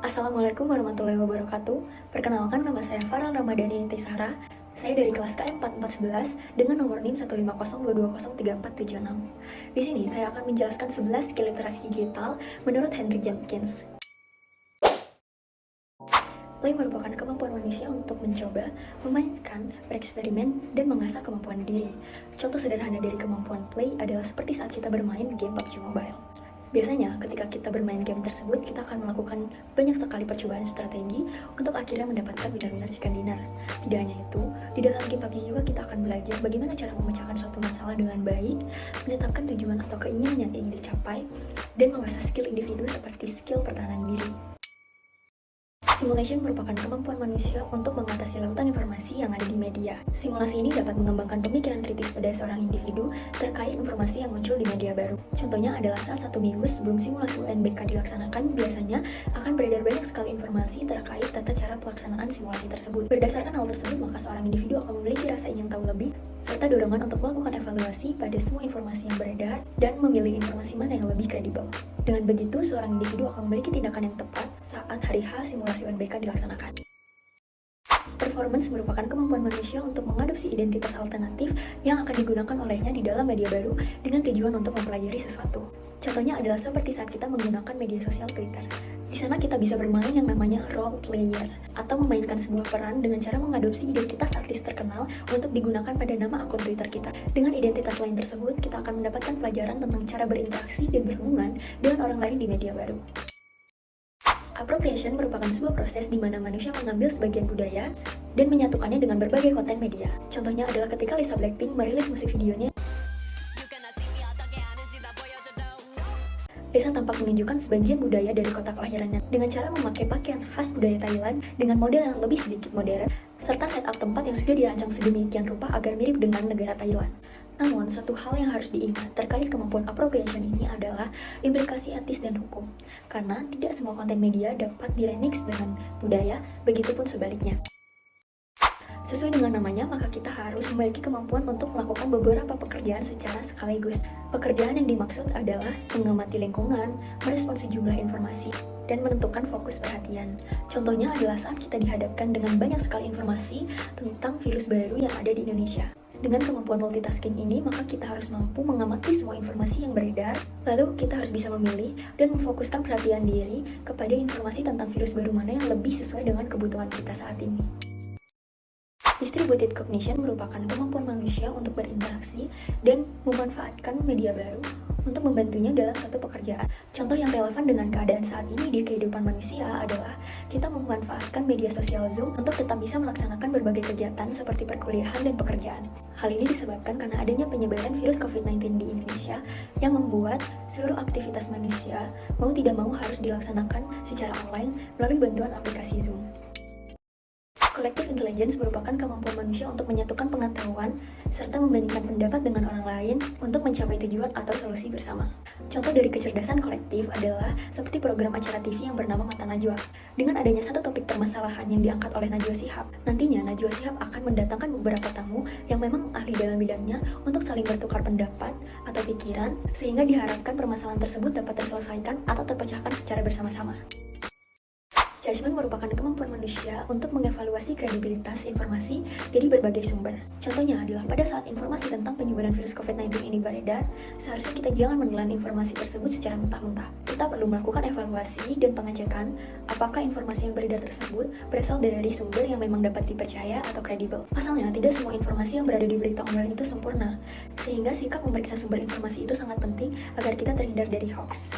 Assalamualaikum warahmatullahi wabarakatuh. Perkenalkan, nama saya Farel Ramadhani Intisara. Saya dari kelas KM4411 dengan nomor NIM 15022034766. Di sini saya akan menjelaskan 11 skill literasi digital menurut Henry Jenkins. Play merupakan kemampuan manusia untuk mencoba, memainkan, bereksperimen, dan mengasah kemampuan diri. Contoh sederhana dari kemampuan play adalah seperti saat kita bermain game PUBG Mobile. Biasanya, ketika kita bermain game tersebut, kita akan melakukan banyak sekali percobaan strategi untuk akhirnya mendapatkan winner-winner chicken dinner. Tidak hanya itu, di dalam game PUBG juga kita akan belajar bagaimana cara memecahkan suatu masalah dengan baik, menetapkan tujuan atau keinginan yang ingin dicapai, dan mengasah skill individu seperti skill pertahanan diri. Simulation merupakan kemampuan manusia untuk mengatasi lautan informasi yang ada di media. Simulasi ini dapat mengembangkan pemikiran kritis pada seorang individu terkait informasi yang muncul di media baru. Contohnya adalah saat 1 minggu sebelum simulasi UNBK dilaksanakan, biasanya akan beredar banyak sekali informasi terkait tata cara pelaksanaan simulasi tersebut. Berdasarkan hal tersebut, maka seorang individu akan memiliki rasa ingin tahu lebih, serta dorongan untuk melakukan evaluasi pada semua informasi yang beredar dan memilih informasi mana yang lebih kredibel. Dengan begitu, seorang individu akan memiliki tindakan yang tepat saat hari H simulasi UNBK dilaksanakan. Performance merupakan kemampuan manusia untuk mengadopsi identitas alternatif yang akan digunakan olehnya di dalam media baru dengan tujuan untuk mempelajari sesuatu. Contohnya adalah seperti saat kita menggunakan media sosial Twitter. Di sana kita bisa bermain yang namanya role player atau memainkan sebuah peran dengan cara mengadopsi identitas artis terkenal untuk digunakan pada nama akun Twitter kita. Dengan identitas lain tersebut, kita akan mendapatkan pelajaran tentang cara berinteraksi dan berhubungan dengan orang lain di media baru. Appropriation merupakan sebuah proses di mana manusia mengambil sebagian budaya dan menyatukannya dengan berbagai konten media. Contohnya adalah ketika Lisa Blackpink merilis musik videonya. Lisa tampak menunjukkan sebagian budaya dari kota kelahirannya dengan cara memakai pakaian khas budaya Thailand dengan model yang lebih sedikit modern, serta setup tempat yang sudah dirancang sedemikian rupa agar mirip dengan negara Thailand. Namun, satu hal yang harus diingat terkait kemampuan appropriation ini adalah implikasi etis dan hukum, karena tidak semua konten media dapat diremix dengan budaya, begitupun sebaliknya. Sesuai dengan namanya, maka kita harus memiliki kemampuan untuk melakukan beberapa pekerjaan secara sekaligus. Pekerjaan yang dimaksud adalah mengamati lingkungan, merespons sejumlah informasi, dan menentukan fokus perhatian. Contohnya adalah saat kita dihadapkan dengan banyak sekali informasi tentang virus baru yang ada di Indonesia. Dengan kemampuan multitasking ini, maka kita harus mampu mengamati semua informasi yang beredar, lalu kita harus bisa memilih dan memfokuskan perhatian diri kepada informasi tentang virus baru mana yang lebih sesuai dengan kebutuhan kita saat ini. Distributed cognition merupakan kemampuan manusia untuk berinteraksi dan memanfaatkan media baru untuk membantunya dalam satu pekerjaan. Contoh yang relevan dengan keadaan saat ini di kehidupan manusia adalah kita memanfaatkan media sosial Zoom untuk tetap bisa melaksanakan berbagai kegiatan seperti perkuliahan dan pekerjaan. Hal ini disebabkan karena adanya penyebaran virus COVID-19 di Indonesia yang membuat seluruh aktivitas manusia mau tidak mau harus dilaksanakan secara online melalui bantuan aplikasi Zoom. Collective intelligence merupakan kemampuan manusia untuk menyatukan pengetahuan serta membandingkan pendapat dengan orang lain untuk mencapai tujuan atau solusi bersama. Contoh dari kecerdasan kolektif adalah seperti program acara TV yang bernama Mata Najwa. Dengan adanya satu topik permasalahan yang diangkat oleh Najwa Shihab, nantinya Najwa Shihab akan mendatangkan beberapa tamu yang memang ahli dalam bidangnya untuk saling bertukar pendapat atau pikiran, sehingga diharapkan permasalahan tersebut dapat terselesaikan atau terpecahkan secara bersama-sama. Judgment merupakan kemampuan manusia untuk mengevaluasi kredibilitas informasi dari berbagai sumber. Contohnya adalah pada saat informasi tentang penyebaran virus COVID-19 ini beredar, seharusnya kita jangan menelan informasi tersebut secara mentah-mentah. Kita perlu melakukan evaluasi dan pengecekan apakah informasi yang beredar tersebut berasal dari sumber yang memang dapat dipercaya atau kredibel. Pasalnya, tidak semua informasi yang berada di berita online itu sempurna, sehingga sikap memeriksa sumber informasi itu sangat penting agar kita terhindar dari hoax.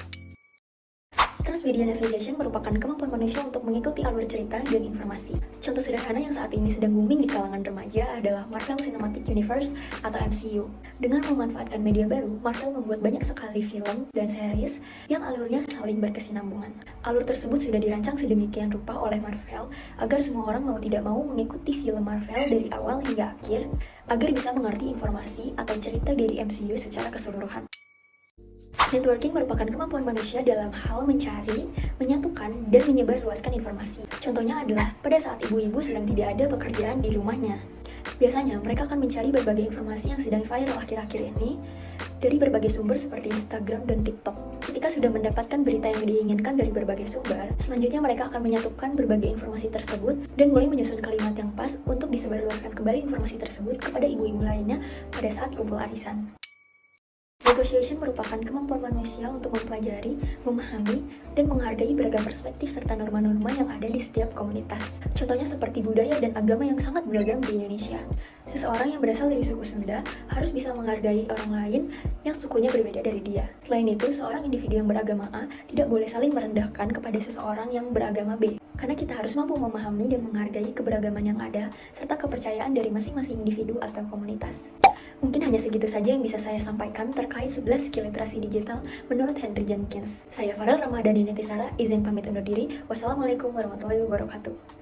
Transmedia navigation merupakan kemampuan manusia untuk mengikuti alur cerita dan informasi. Contoh sederhana yang saat ini sedang booming di kalangan remaja adalah Marvel Cinematic Universe atau MCU. Dengan memanfaatkan media baru, Marvel membuat banyak sekali film dan series yang alurnya saling berkesinambungan. Alur tersebut sudah dirancang sedemikian rupa oleh Marvel agar semua orang mau tidak mau mengikuti film Marvel dari awal hingga akhir agar bisa mengerti informasi atau cerita dari MCU secara keseluruhan. Networking merupakan kemampuan manusia dalam hal mencari, menyatukan, dan menyebarluaskan informasi. Contohnya adalah pada saat ibu-ibu sedang tidak ada pekerjaan di rumahnya. Biasanya mereka akan mencari berbagai informasi yang sedang viral akhir-akhir ini dari berbagai sumber seperti Instagram dan TikTok. Ketika sudah mendapatkan berita yang diinginkan dari berbagai sumber, selanjutnya mereka akan menyatukan berbagai informasi tersebut dan mulai menyusun kalimat yang pas untuk disebarluaskan kembali informasi tersebut kepada ibu-ibu lainnya pada saat kumpul arisan. Negotiation merupakan kemampuan manusia untuk mempelajari, memahami, dan menghargai beragam perspektif serta norma-norma yang ada di setiap komunitas. Contohnya seperti budaya dan agama yang sangat beragam di Indonesia. Seseorang yang berasal dari suku Sunda harus bisa menghargai orang lain yang sukunya berbeda dari dia. Selain itu, seorang individu yang beragama A tidak boleh saling merendahkan kepada seseorang yang beragama B. Karena kita harus mampu memahami dan menghargai keberagaman yang ada, serta kepercayaan dari masing-masing individu atau komunitas. Mungkin hanya segitu saja yang bisa saya sampaikan terkait 11 skill literasi digital menurut Henry Jenkins. Saya Farel Ramadhani Netisara, izin pamit undur diri. Wassalamualaikum warahmatullahi wabarakatuh.